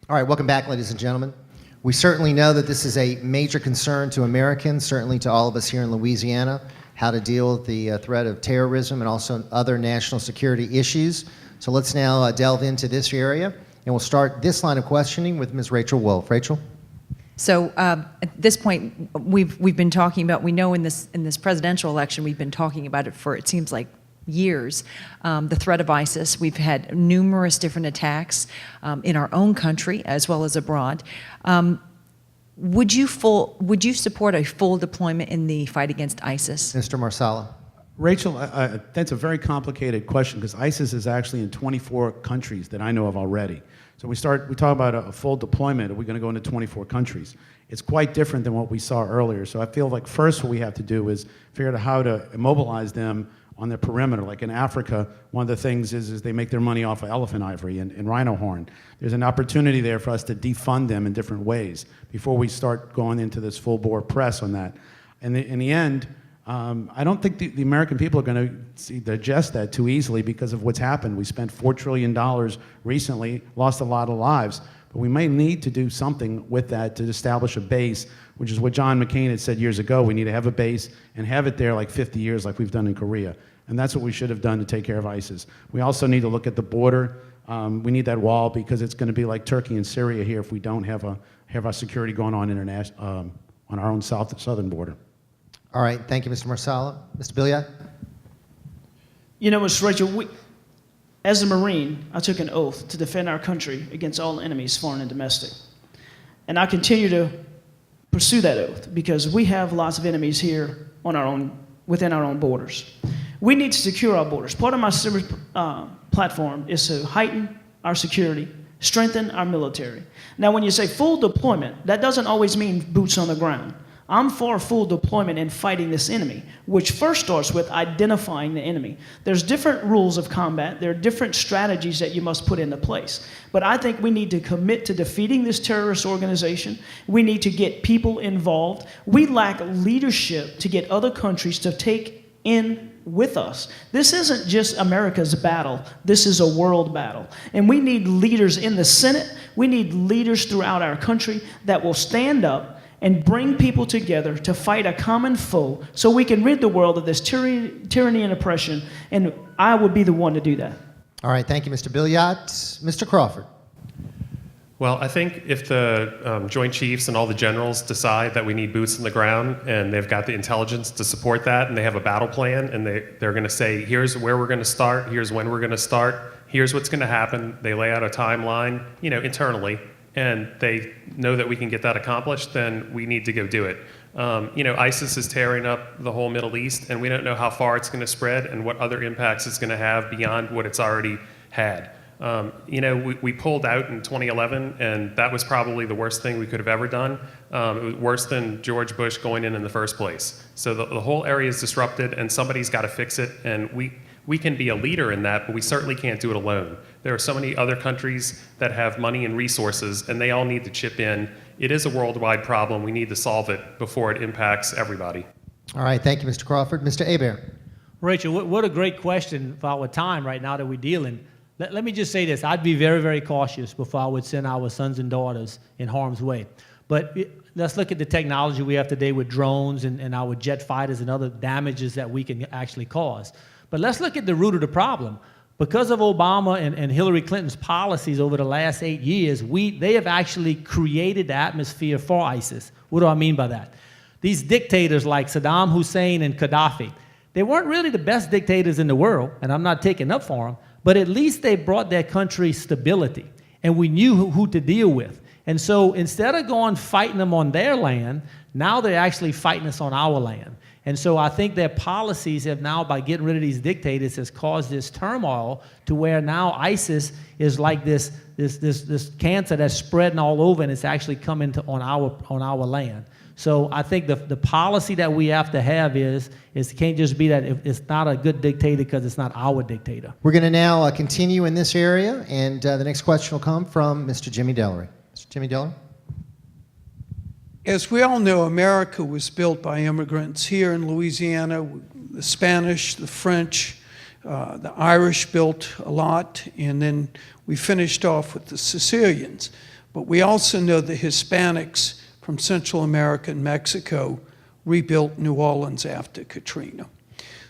All right, welcome back, ladies and gentlemen. We certainly know that this is a major concern to Americans, certainly to all of us here in Louisiana, how to deal with the threat of terrorism and also other national security issues. So let's now delve into this area, and we'll start this line of questioning with Ms. Rachel Wulff. Rachel? So at this point, we've been talking about, we know in this presidential election, we've been talking about it for, it seems like, years, the threat of ISIS. We've had numerous different attacks in our own country as well as abroad. Would you support a full deployment in the fight against ISIS? Mr. Marsala. Rachel, that's a very complicated question because ISIS is actually in 24 countries that I know of already. So we talk about a full deployment. Are we going to go into 24 countries? It's quite different than what we saw earlier. So I feel like first what we have to do is figure out how to immobilize them on their perimeter. Like in Africa, one of the things is they make their money off of elephant ivory and rhino horn. There's an opportunity there for us to defund them in different ways before we start going into this full-bore press on that. And in the end, I don't think the American people are going to digest that too easily because of what's happened. We spent $4 trillion recently, lost a lot of lives, but we may need to do something with that to establish a base, which is what John McCain had said years ago. We need to have a base and have it there like 50 years like we've done in Korea. And that's what we should have done to take care of ISIS. We also need to look at the border. We need that wall because it's going to be like Turkey and Syria here if we don't have our security going on on our own southern border. All right, thank you, Mr. Marsala. Mr. Billiot? You know, Ms. Rachel, as a Marine, I took an oath to defend our country against all enemies, foreign and domestic. And I continue to pursue that oath because we have lots of enemies here within our own borders. We need to secure our borders. Part of my service platform is to heighten our security, strengthen our military. Now, when you say full deployment, that doesn't always mean boots on the ground. I'm for full deployment in fighting this enemy, which first starts with identifying the enemy. There's different rules of combat. There are different strategies that you must put into place. But I think we need to commit to defeating this terrorist organization. We need to get people involved. We lack leadership to get other countries to take in with us. This isn't just America's battle. This is a world battle. And we need leaders in the Senate. We need leaders throughout our country that will stand up and bring people together to fight a common foe so we can rid the world of this tyranny and oppression, and I would be the one to do that. All right, thank you, Mr. Billiot. Mr. Crawford. Well, I think if the Joint Chiefs and all the generals decide that we need boots on the ground and they've got the intelligence to support that and they have a battle plan and they're going to say, here's where we're going to start, here's when we're going to start, here's what's going to happen, they lay out a timeline, internally, and they know that we can get that accomplished, then we need to go do it. ISIS is tearing up the whole Middle East, and we don't know how far it's going to spread and what other impacts it's going to have beyond what it's already had. We pulled out in 2011, and that was probably the worst thing we could have ever done. It was worse than George Bush going in the first place. So the whole area is disrupted, and somebody's got to fix it, and we can be a leader in that, but we certainly can't do it alone. There are so many other countries that have money and resources, and they all need to chip in. It is a worldwide problem. We need to solve it before it impacts everybody. All right, thank you, Mr. Crawford. Mr. Hebert. Rachel, what a great question for our time right now that we're dealing. Let me just say this. I'd be very, very cautious before I would send our sons and daughters in harm's way. But let's look at the technology we have today with drones and our jet fighters and other damages that we can actually cause. But let's look at the root of the problem. Because of Obama and Hillary Clinton's policies over the last 8 years, they have actually created the atmosphere for ISIS. What do I mean by that? These dictators like Saddam Hussein and Gaddafi, they weren't really the best dictators in the world, and I'm not taking up for them, but at least they brought their country stability, and we knew who to deal with. And so instead of going fighting them on their land, now they're actually fighting us on our land. And so I think their policies have now, by getting rid of these dictators, has caused this turmoil to where now ISIS is like this cancer that's spreading all over, and it's actually coming on our land. So I think the policy that we have to have is it can't just be that it's not a good dictator because it's not our dictator. We're going to now continue in this area, and the next question will come from Mr. Jimmy Delery. Mr. Jimmy Delery. As we all know, America was built by immigrants. Here in Louisiana, the Spanish, the French, the Irish built a lot, and then we finished off with the Sicilians. But we also know the Hispanics from Central America and Mexico rebuilt New Orleans after Katrina.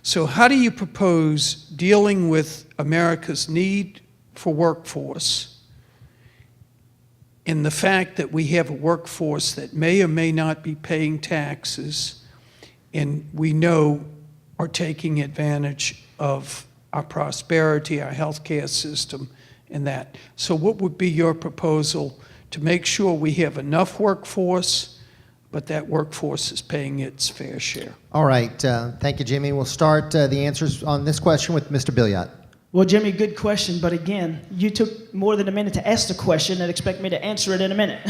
So how do you propose dealing with America's need for workforce and the fact that we have a workforce that may or may not be paying taxes and we know are taking advantage of our prosperity, our healthcare system, and that? So what would be your proposal to make sure we have enough workforce, but that workforce is paying its fair share? All right. Thank you, Jimmy. We'll start the answers on this question with Mr. Billiot. Well, Jimmy, good question, but again, you took more than a minute to ask the question and expect me to answer it in a minute.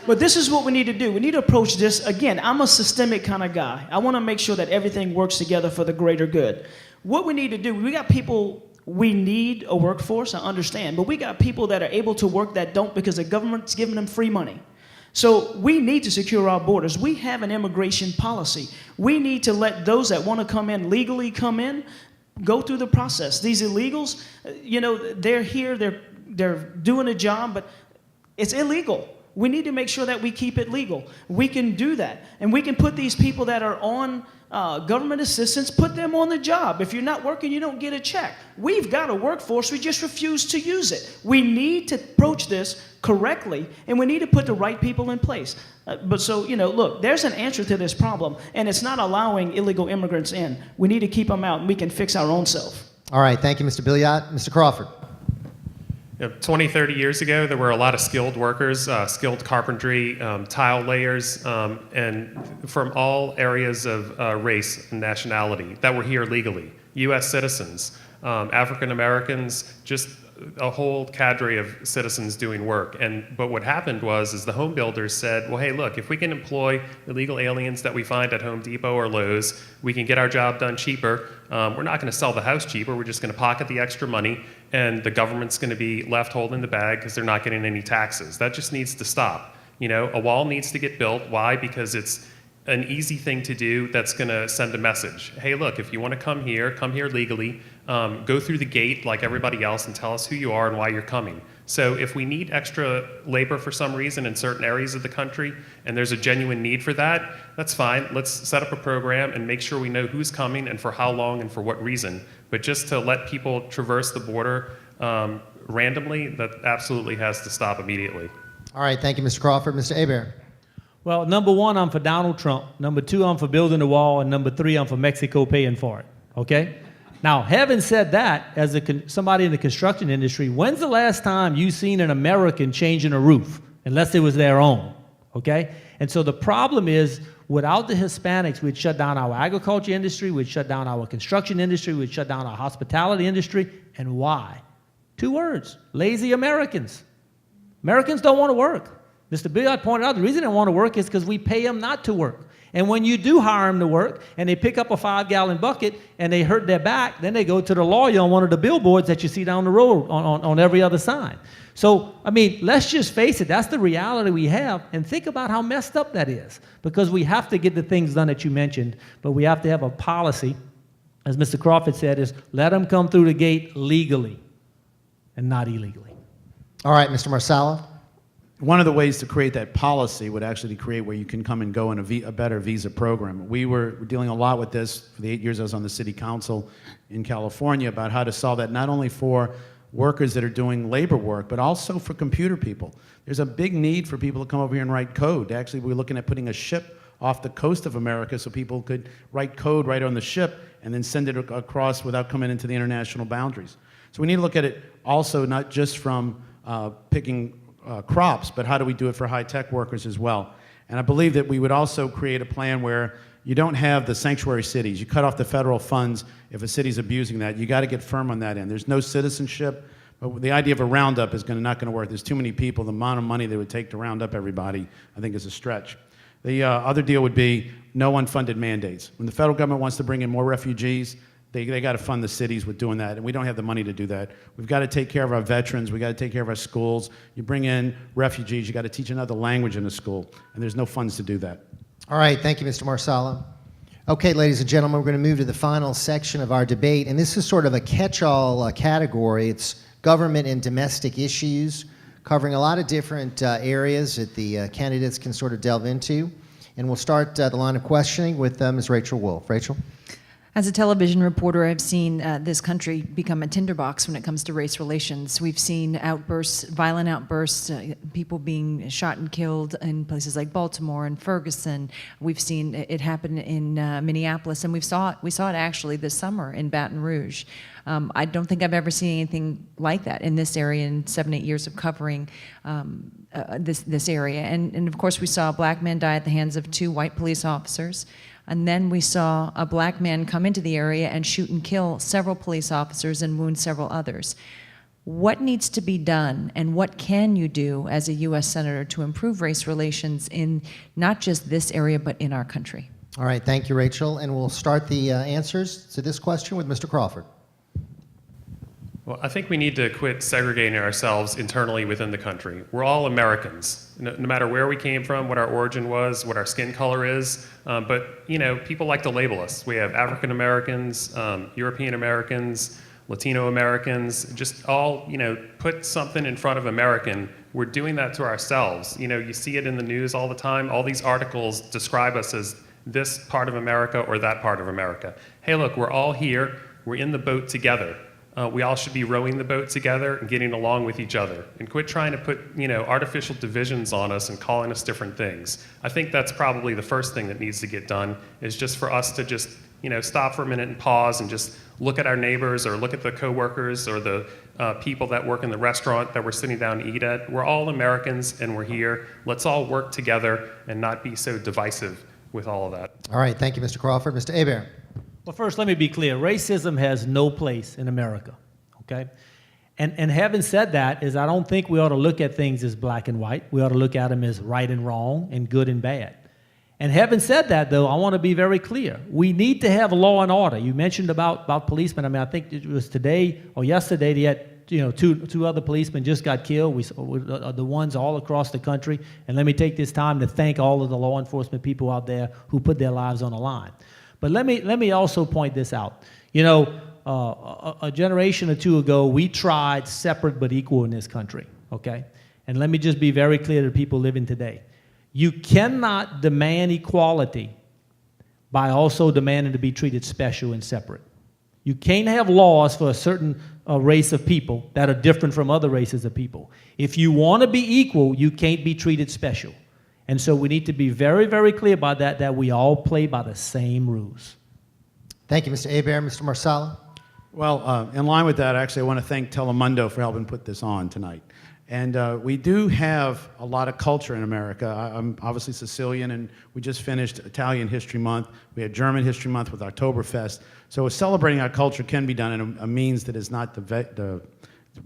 But this is what we need to do. We need to approach this, again, I'm a systemic kind of guy. I want to make sure that everything works together for the greater good. What we need to do, we got people, we need a workforce, I understand, but we got people that are able to work that don't because the government's giving them free money. So we need to secure our borders. We have an immigration policy. We need to let those that want to come in legally come in, go through the process. These illegals, you know, they're here, they're doing a job, but it's illegal. We need to make sure that we keep it legal. We can do that. And we can put these people that are on government assistance, put them on the job. If you're not working, you don't get a check. We've got a workforce, we just refuse to use it. We need to approach this correctly, and we need to put the right people in place. But so, you know, look, there's an answer to this problem, and it's not allowing illegal immigrants in. We need to keep them out, and we can fix our own self. All right. Thank you, Mr. Billiot. Mr. Crawford. You know, 20, 30 years ago, there were a lot of skilled workers, skilled carpentry, tile layers, and from all areas of race and nationality that were here legally. U.S. citizens, African Americans, just a whole cadre of citizens doing work. But what happened is the home builders said, well, hey, look, if we can employ illegal aliens that we find at Home Depot or Lowe's, we can get our job done cheaper. We're not going to sell the house cheaper. We're just going to pocket the extra money, and the government's going to be left holding the bag because they're not getting any taxes. That just needs to stop. You know, a wall needs to get built. Why? Because it's an easy thing to do that's going to send a message. Hey, look, if you want to come here legally, go through the gate like everybody else and tell us who you are and why you're coming. So if we need extra labor for some reason in certain areas of the country and there's a genuine need for that, that's fine. Let's set up a program and make sure we know who's coming and for how long and for what reason. But just to let people traverse the border randomly, that absolutely has to stop immediately. All right. Thank you, Mr. Crawford. Mr. Hebert. Well, number one, I'm for Donald Trump. Number two, I'm for building the wall. And number three, I'm for Mexico paying for it. Okay? Now, having said that, as somebody in the construction industry, when's the last time you seen an American changing a roof? Unless it was their own. Okay? And so the problem is, without the Hispanics, we'd shut down our agriculture industry, we'd shut down our construction industry, we'd shut down our hospitality industry. And why? 2 words: lazy Americans. Americans don't want to work. Mr. Billiot pointed out the reason they don't want to work is because we pay them not to work. And when you do hire them to work and they pick up a 5-gallon bucket and they hurt their back, then they go to the lawyer on one of the billboards that you see down the road on every other sign. So, I mean, let's just face it, that's the reality we have, and think about how messed up that is. Because we have to get the things done that you mentioned, but we have to have a policy, as Mr. Crawford said, is let them come through the gate legally and not illegally. All right, Mr. Marsala. One of the ways to create that policy would actually create where you can come and go in a better visa program. We were dealing a lot with this for the 8 years I was on the city council in California about how to solve that, not only for workers that are doing labor work, but also for computer people. There's a big need for people to come over here and write code. Actually, we're looking at putting a ship off the coast of America so people could write code right on the ship and then send it across without coming into the international boundaries. So we need to look at it also not just from picking crops, but how do we do it for high-tech workers as well? And I believe that we would also create a plan where you don't have the sanctuary cities. You cut off the federal funds if a city's abusing that. You got to get firm on that end. There's no citizenship, but the idea of a roundup is not going to work. There's too many people. The amount of money they would take to round up everybody, I think, is a stretch. The other deal would be no unfunded mandates. When the federal government wants to bring in more refugees, they got to fund the cities with doing that, and we don't have the money to do that. We've got to take care of our veterans. We've got to take care of our schools. You bring in refugees, you got to teach another language in the school, and there's no funds to do that. All right, thank you, Mr. Marsala. Okay, ladies and gentlemen, we're going to move to the final section of our debate, and this is sort of a catch-all category. It's government and domestic issues, covering a lot of different areas that the candidates can sort of delve into. And we'll start the line of questioning with Ms. Rachel Wulff. Rachel? As a television reporter, I've seen this country become a tinderbox when it comes to race relations. We've seen outbursts, violent outbursts, people being shot and killed in places like Baltimore and Ferguson. We've seen it happen in Minneapolis, and we saw it actually this summer in Baton Rouge. I don't think I've ever seen anything like that in this area in 7-8 years of covering this area. And of course, we saw a black man die at the hands of 2 white police officers. And then we saw a black man come into the area and shoot and kill several police officers and wound several others. What needs to be done, and what can you do as a U.S. Senator to improve race relations in not just this area, but in our country? All right, thank you, Rachel. And we'll start the answers to this question with Mr. Crawford. Well, I think we need to quit segregating ourselves internally within the country. We're all Americans, no matter where we came from, what our origin was, what our skin color is. But, you know, people like to label us. We have African Americans, European Americans, Latino Americans, just all, you know, put something in front of American. We're doing that to ourselves. You know, you see it in the news all the time. All these articles describe us as this part of America or that part of America. Hey, look, we're all here. We're in the boat together. We all should be rowing the boat together and getting along with each other, and quit trying to put, you know, artificial divisions on us and calling us different things. I think that's probably the first thing that needs to get done, is just for us to just, you know, stop for a minute and pause and just look at our neighbors or look at the coworkers or the people that work in the restaurant that we're sitting down to eat at. We're all Americans and we're here. Let's all work together and not be so divisive with all of that. All right, thank you, Mr. Crawford. Mr. Hebert. Well, first, let me be clear. Racism has no place in America, okay? And having said that, is I don't think we ought to look at things as black and white. We ought to look at them as right and wrong and good and bad. And having said that, though, I want to be very clear. We need to have law and order. You mentioned about policemen. I mean, I think it was today or yesterday they had, you know, two other policemen just got killed. The ones all across the country. And let me take this time to thank all of the law enforcement people out there who put their lives on the line. But let me also point this out. You know, a generation or two ago, we tried separate but equal in this country, okay? And let me just be very clear to people living today. You cannot demand equality by also demanding to be treated special and separate. You can't have laws for a certain race of people that are different from other races of people. If you want to be equal, you can't be treated special. And so we need to be very, very clear about that we all play by the same rules. Thank you, Mr. Hebert. Mr. Marsala. Well, in line with that, actually, I want to thank Telemundo for helping put this on tonight. And we do have a lot of culture in America. I'm obviously Sicilian, and we just finished Italian History Month. We had German History Month with Oktoberfest. So celebrating our culture can be done in a means that is not where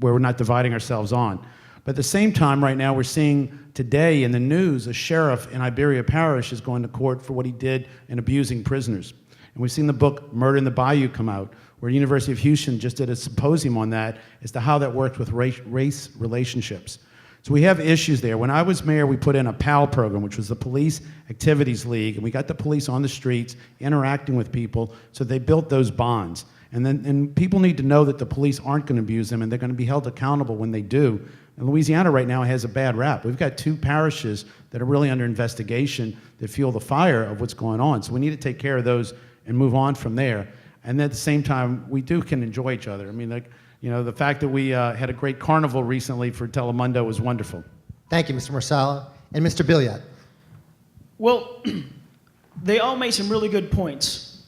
we're not dividing ourselves on. But at the same time, right now, we're seeing today in the news a sheriff in Iberia Parish is going to court for what he did in abusing prisoners. And we've seen the book Murder in the Bayou come out, where University of Houston just did a symposium on that as to how that worked with race relationships. So we have issues there. When I was mayor, we put in a PAL program, which was the Police Activities League, and we got the police on the streets interacting with people, so they built those bonds. And people need to know that the police aren't going to abuse them, and they're going to be held accountable when they do. And Louisiana right now has a bad rap. We've got 2 parishes that are really under investigation that fuel the fire of what's going on. So we need to take care of those and move on from there. And at the same time, we can enjoy each other. I mean, like, you know, the fact that we had a great carnival recently for Telemundo was wonderful. Thank you, Mr. Marsala. And Mr. Billiot. Well, they all made some really good points.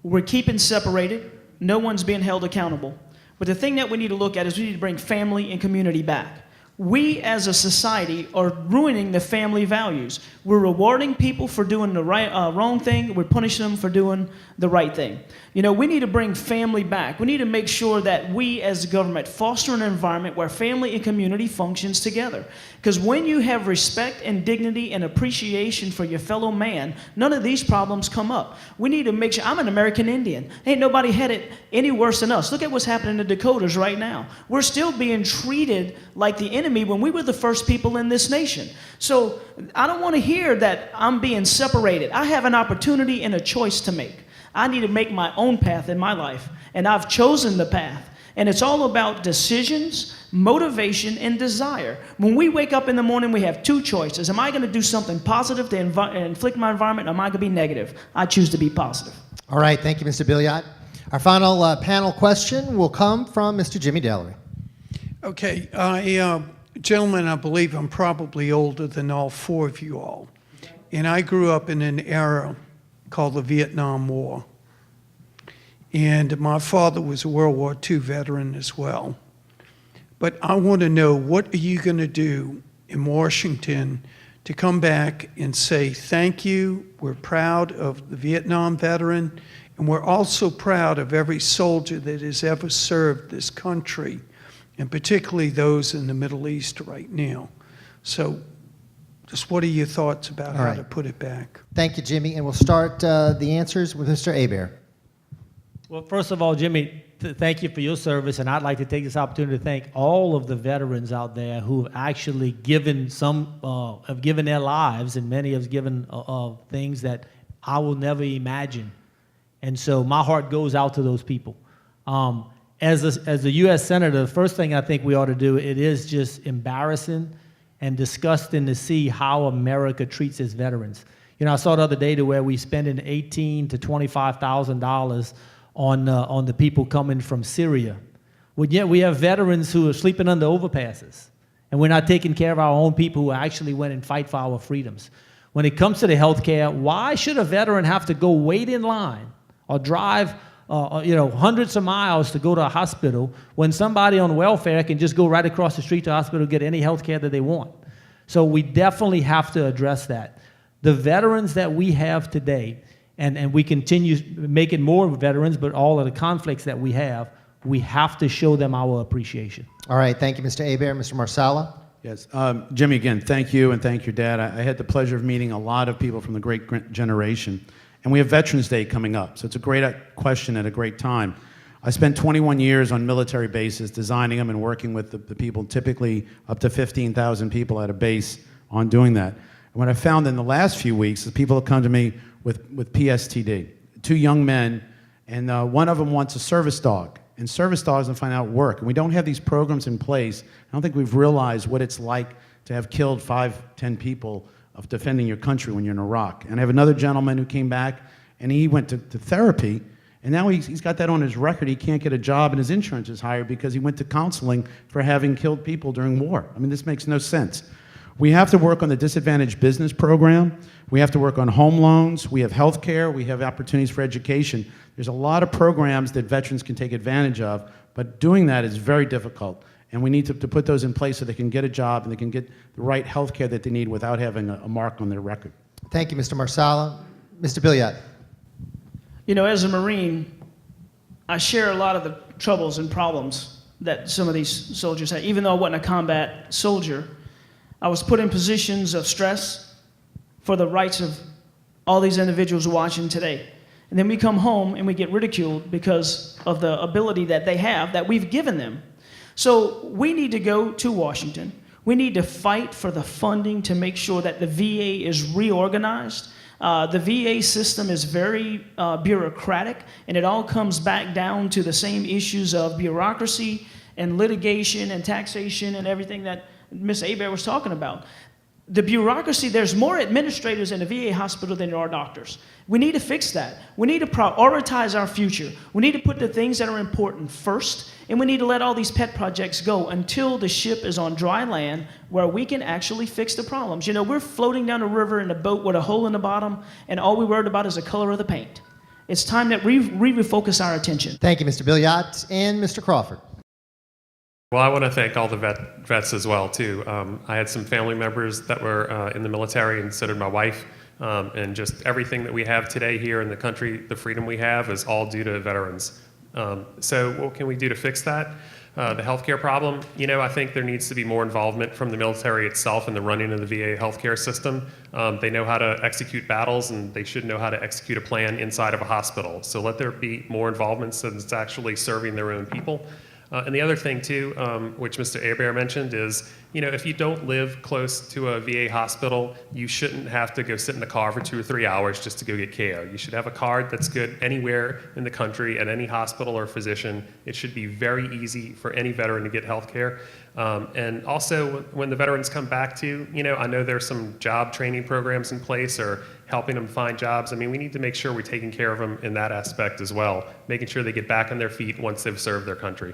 We're keeping separated. No one's being held accountable. But the thing that we need to look at is we need to bring family and community back. We as a society are ruining the family values. We're rewarding people for doing the wrong thing. We're punishing them for doing the right thing. You know, we need to bring family back. We need to make sure that we as a government foster an environment where family and community functions together. Because when you have respect and dignity and appreciation for your fellow man, none of these problems come up. We need to make sure, I'm an American Indian. Ain't nobody had it any worse than us. Look at what's happening in the Dakotas right now. We're still being treated like the enemy when we were the first people in this nation. So I don't want to hear that I'm being separated. I have an opportunity and a choice to make. I need to make my own path in my life, and I've chosen the path. And it's all about decisions, motivation, and desire. When we wake up in the morning, we have two choices. Am I going to do something positive to inflict my environment, or am I going to be negative? I choose to be positive. All right, thank you, Mr. Billiot. Our final panel question will come from Mr. Jimmy Delery. Okay, gentlemen, I believe I'm probably older than all four of you all. And I grew up in an era called the Vietnam War. And my father was a World War II veteran as well. But I want to know, what are you going to do in Washington to come back and say, thank you, we're proud of the Vietnam veteran, and we're also proud of every soldier that has ever served this country, and particularly those in the Middle East right now. So just what are your thoughts about how to put it back? Thank you, Jimmy. And we'll start the answers with Mr. Hebert. Well, first of all, Jimmy, thank you for your service, and I'd like to take this opportunity to thank all of the veterans out there who have actually given have given their lives, and many have given things that I will never imagine. And so my heart goes out to those people. As a U.S. Senator, the first thing I think we ought to do, it is just embarrassing and disgusting to see how America treats its veterans. You know, I saw the other day to where we spending $18,000 to $25,000 on the people coming from Syria. Well, yet we have veterans who are sleeping under overpasses, and we're not taking care of our own people who actually went and fight for our freedoms. When it comes to the health care, why should a veteran have to go wait in line or drive hundreds of miles to go to a hospital when somebody on welfare can just go right across the street to a hospital and get any health care that they want? So we definitely have to address that. The veterans that we have today, and we continue making more veterans, but all of the conflicts that we have to show them our appreciation. All right, thank you, Mr. Hebert. Mr. Marsala? Yes, Jimmy, again, thank you, and thank your dad. I had the pleasure of meeting a lot of people from the great generation, and we have Veterans Day coming up, so it's a great question at a great time. I spent 21 years on military bases designing them and working with the people, typically up to 15,000 people at a base on doing that. And what I found in the last few weeks is people have come to me with PSTD, two young men, and one of them wants a service dog. And service dogs don't find out work. And we don't have these programs in place. I don't think we've realized what it's like to have killed 5, 10 people of defending your country when you're in Iraq. And I have another gentleman who came back, and he went to therapy, and now he's got that on his record. He can't get a job, and his insurance is higher because he went to counseling for having killed people during war. I mean, this makes no sense. We have to work on the disadvantaged business program. We have to work on home loans. We have health care. We have opportunities for education. There's a lot of programs that veterans can take advantage of, but doing that is very difficult. And we need to put those in place so they can get a job and they can get the right health care that they need without having a mark on their record. Thank you, Mr. Marsala. Mr. Billiot? You know, as a Marine, I share a lot of the troubles and problems that some of these soldiers had. Even though I wasn't a combat soldier, I was put in positions of stress for the rights of all these individuals watching today. And then we come home and we get ridiculed because of the ability that they have that we've given them. So we need to go to Washington. We need to fight for the funding to make sure that the VA is reorganized. The VA system is very bureaucratic, and it all comes back down to the same issues of bureaucracy and litigation and taxation and everything that Ms. Hebert was talking about. The bureaucracy, there's more administrators in a VA hospital than there are doctors. We need to fix that. We need to prioritize our future. We need to put the things that are important first, and we need to let all these pet projects go until the ship is on dry land where we can actually fix the problems. You know, we're floating down a river in a boat with a hole in the bottom, and all we worried about is the color of the paint. It's time that we refocus our attention. Thank you, Mr. Billiot. And Mr. Crawford? Well, I want to thank all the vets as well, too. I had some family members that were in the military, and so did my wife. And just everything that we have today here in the country, the freedom we have, is all due to veterans. So what can we do to fix that? The healthcare problem, you know, I think there needs to be more involvement from the military itself in the running of the VA healthcare system. They know how to execute battles, and they should know how to execute a plan inside of a hospital. So let there be more involvement so that it's actually serving their own people. And the other thing too, which Mr. Hebert mentioned, is if you don't live close to a VA hospital, you shouldn't have to go sit in the car for 2 or 3 hours just to go get care. You should have a card that's good anywhere in the country at any hospital or physician. It should be very easy for any veteran to get health care. And also, when the veterans come back to, I know there's some job training programs in place or helping them find jobs. I mean, we need to make sure we're taking care of them in that aspect as well, making sure they get back on their feet once they've served their country.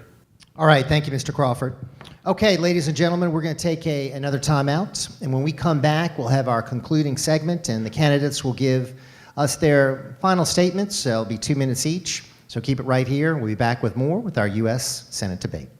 All right, thank you, Mr. Crawford. Okay, ladies and gentlemen, we're going to take another timeout, and when we come back, we'll have our concluding segment, and the candidates will give us their final statements. It'll be 2 minutes each, so keep it right here. We'll be back with more with our U.S. Senate debate.